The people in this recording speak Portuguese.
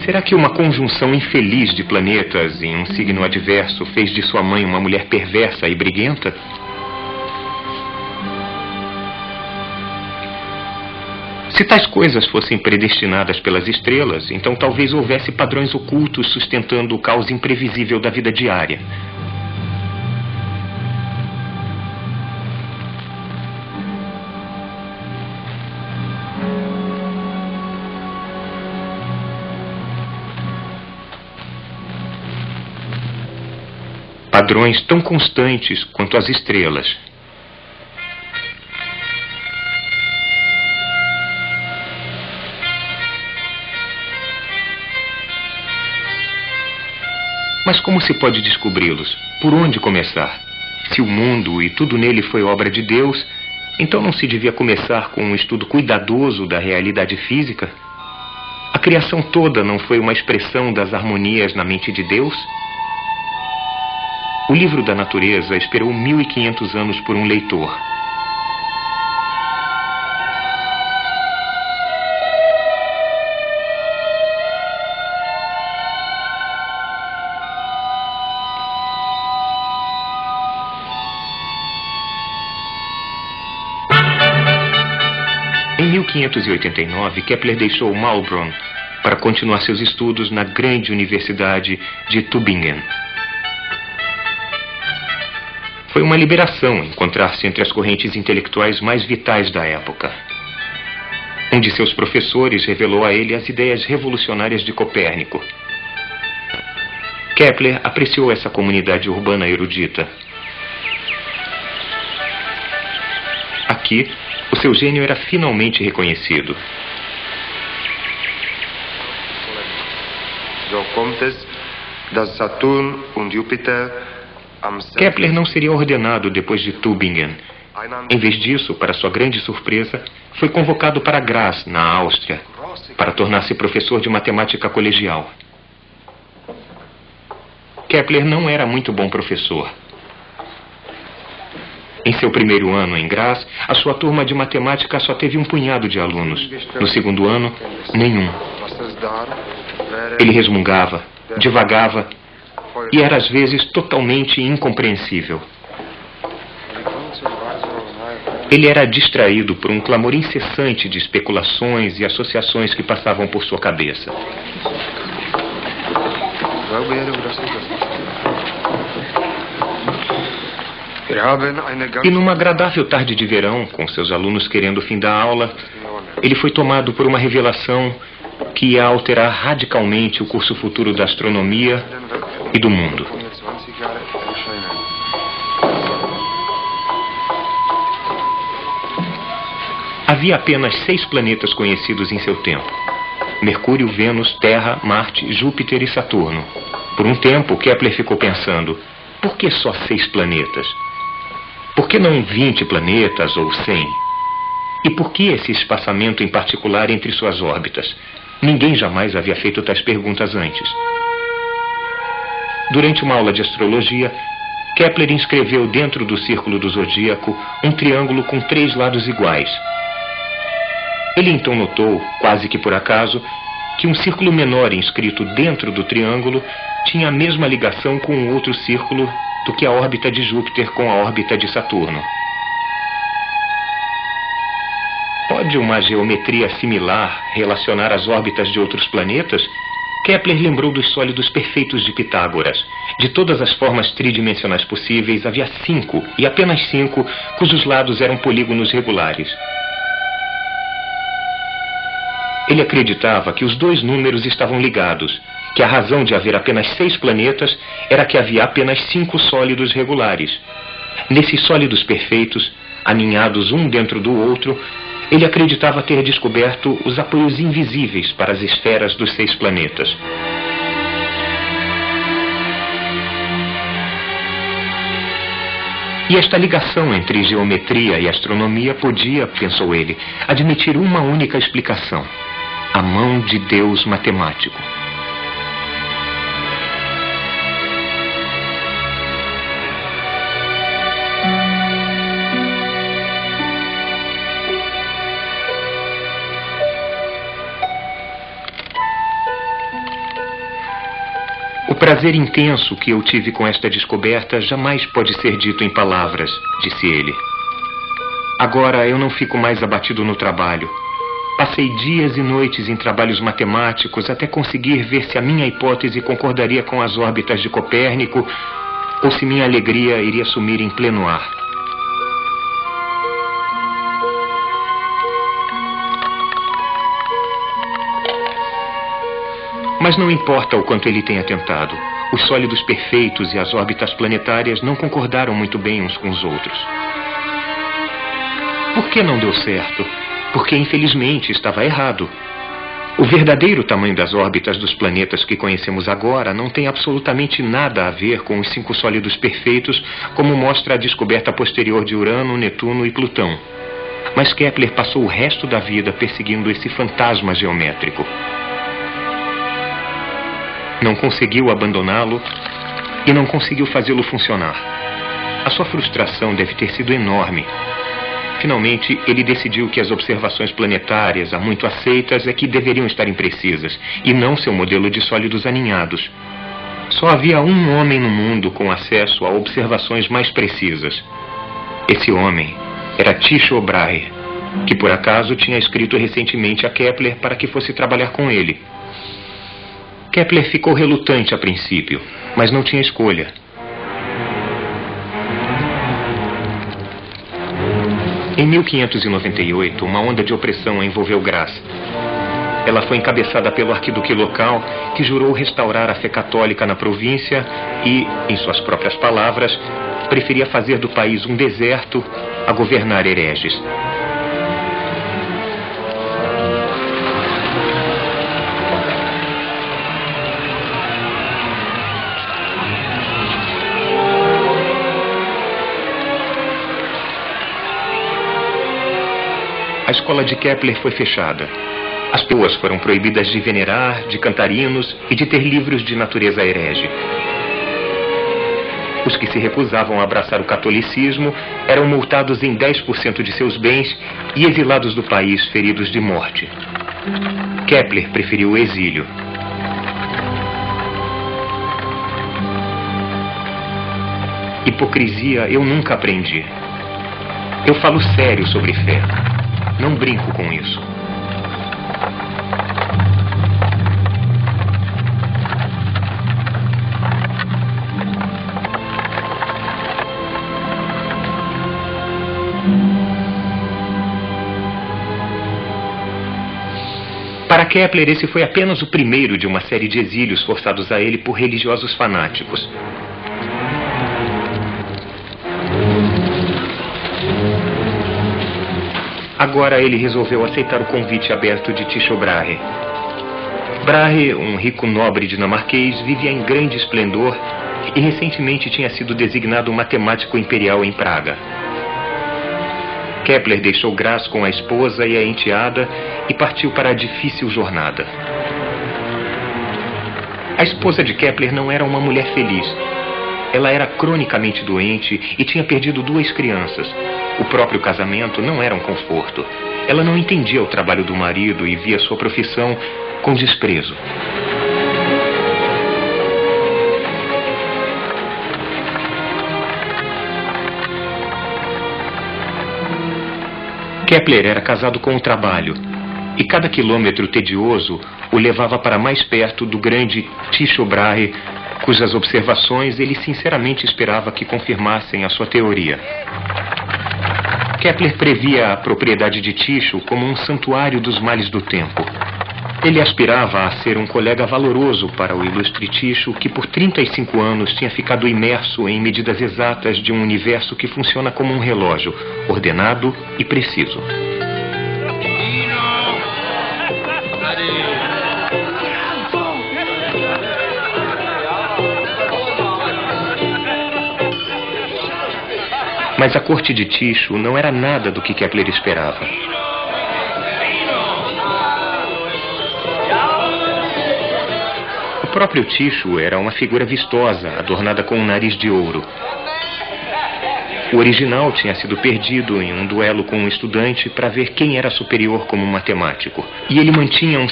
Será que uma conjunção infeliz de planetas em um signo adverso fez de sua mãe uma mulher perversa e briguenta? Se tais coisas fossem predestinadas pelas estrelas, então talvez houvesse padrões ocultos sustentando o caos imprevisível da vida diária. Padrões tão constantes quanto as estrelas. Mas como se pode descobri-los? Por onde começar? Se o mundo e tudo nele foi obra de Deus, então não se devia começar com um estudo cuidadoso da realidade física? A criação toda não foi uma expressão das harmonias na mente de Deus? O livro da natureza esperou 1500 anos por um leitor. Em 1589, Kepler deixou Maulbronn para continuar seus estudos na grande universidade de Tübingen. Foi uma liberação encontrar-se entre as correntes intelectuais mais vitais da época. Um de seus professores revelou a ele as ideias revolucionárias de Copérnico. Kepler apreciou essa comunidade urbana erudita. Aqui, o seu gênio era finalmente reconhecido. Kepler não seria ordenado depois de Tübingen. Em vez disso, para sua grande surpresa, foi convocado para Graz, na Áustria, para tornar-se professor de matemática colegial. Kepler não era muito bom professor. Em seu primeiro ano em Graz, a sua turma de matemática só teve um punhado de alunos. No segundo ano, nenhum. Ele resmungava, divagava e era às vezes totalmente incompreensível. Ele era distraído por um clamor incessante de especulações e associações que passavam por sua cabeça. E numa agradável tarde de verão, com seus alunos querendo o fim da aula, ele foi tomado por uma revelação que ia alterar radicalmente o curso futuro da astronomia e do mundo. Havia apenas 6 planetas conhecidos em seu tempo: Mercúrio, Vênus, Terra, Marte, Júpiter e Saturno. Por um tempo, Kepler ficou pensando: por que só 6 planetas? Por que não 20 planetas ou 100? E por que esse espaçamento em particular entre suas órbitas? Ninguém jamais havia feito tais perguntas antes. Durante uma aula de astrologia, Kepler inscreveu dentro do círculo do zodíaco um triângulo com 3 lados iguais. Ele então notou, quase que por acaso, que um círculo menor inscrito dentro do triângulo tinha a mesma ligação com um outro círculo do que a órbita de Júpiter com a órbita de Saturno. Pode uma geometria similar relacionar as órbitas de outros planetas? Kepler lembrou dos sólidos perfeitos de Pitágoras. De todas as formas tridimensionais possíveis, havia 5, e apenas 5, cujos lados eram polígonos regulares. Ele acreditava que os 2 números estavam ligados, que a razão de haver apenas 6 planetas era que havia apenas 5 sólidos regulares. Nesses sólidos perfeitos, aninhados um dentro do outro, ele acreditava ter descoberto os apoios invisíveis para as esferas dos 6 planetas. E esta ligação entre geometria e astronomia podia, pensou ele, admitir uma única explicação: a mão de Deus matemático. O prazer intenso que eu tive com esta descoberta jamais pode ser dito em palavras, disse ele. Agora eu não fico mais abatido no trabalho. Passei dias e noites em trabalhos matemáticos até conseguir ver se a minha hipótese concordaria com as órbitas de Copérnico ou se minha alegria iria sumir em pleno ar. Mas não importa o quanto ele tenha tentado. Os sólidos perfeitos e as órbitas planetárias não concordaram muito bem uns com os outros. Por que não deu certo? Porque, infelizmente, estava errado. O verdadeiro tamanho das órbitas dos planetas que conhecemos agora não tem absolutamente nada a ver com os 5 sólidos perfeitos, como mostra a descoberta posterior de Urano, Netuno e Plutão. Mas Kepler passou o resto da vida perseguindo esse fantasma geométrico. Não conseguiu abandoná-lo e não conseguiu fazê-lo funcionar. A sua frustração deve ter sido enorme. Finalmente, ele decidiu que as observações planetárias, há muito aceitas, é que deveriam estar imprecisas, e não seu modelo de sólidos aninhados. Só havia um homem no mundo com acesso a observações mais precisas. Esse homem era Tycho Brahe, que por acaso tinha escrito recentemente a Kepler para que fosse trabalhar com ele. Kepler ficou relutante a princípio, mas não tinha escolha. Em 1598, uma onda de opressão envolveu Graz. Ela foi encabeçada pelo arquiduque local, que jurou restaurar a fé católica na província e, em suas próprias palavras, preferia fazer do país um deserto a governar hereges. A escola de Kepler foi fechada. As pessoas foram proibidas de venerar, de cantar hinos e de ter livros de natureza herege. Os que se recusavam a abraçar o catolicismo eram multados em 10% de seus bens e exilados do país feridos de morte. Kepler preferiu o exílio. Hipocrisia eu nunca aprendi. Eu falo sério sobre fé. Não brinco com isso. Para Kepler, esse foi apenas o primeiro de uma série de exílios forçados a ele por religiosos fanáticos. Agora ele resolveu aceitar o convite aberto de Tycho Brahe. Brahe, um rico nobre dinamarquês, vivia em grande esplendor e recentemente tinha sido designado matemático imperial em Praga. Kepler deixou Graz com a esposa e a enteada e partiu para a difícil jornada. A esposa de Kepler não era uma mulher feliz. Ela era cronicamente doente e tinha perdido 2 crianças. O próprio casamento não era um conforto. Ela não entendia o trabalho do marido e via sua profissão com desprezo. Kepler era casado com o trabalho, e cada quilômetro tedioso o levava para mais perto do grande Tycho Brahe, cujas observações ele sinceramente esperava que confirmassem a sua teoria. Kepler previa a propriedade de Tycho como um santuário dos males do tempo. Ele aspirava a ser um colega valoroso para o ilustre Tycho, que por 35 anos tinha ficado imerso em medidas exatas de um universo que funciona como um relógio, ordenado e preciso. Mas a corte de Tycho não era nada do que Kepler esperava. O próprio Tycho era uma figura vistosa, adornada com um nariz de ouro. O original tinha sido perdido em um duelo com um estudante para ver quem era superior como matemático. E ele mantinha um